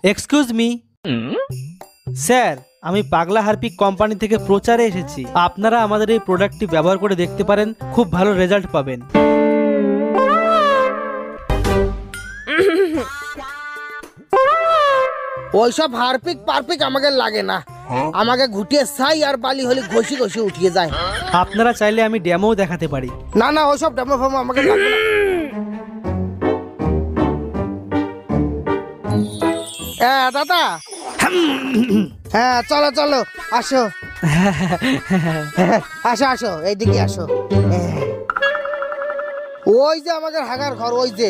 Excuse me sir, আমি পাগলা Harpic company থেকে প্রচারে এসেছি। আপনারা আমাদের এই প্রোডাক্টটি ব্যবহার করে দেখতে পারেন, খুব ভালো রেজাল্ট পাবেন। ওইসব হারপিক পারপিক আমাকে লাগে না, আমাকে ঘুটিয়ে ছাই আর বালি হলে ঘষি ঘষি উঠিয়ে যায়। আপনারা চাইলে আমি ডেমোও দেখাতে পারি। না না, ওইসব ডেমো ফেমো আমাকে লাগবে না। দাদা, হ্যাঁ চলো চলো, আসো আসো আসো, এইদিকে আসো। ওই যে আমাদের হাগার ঘর, ওই যে।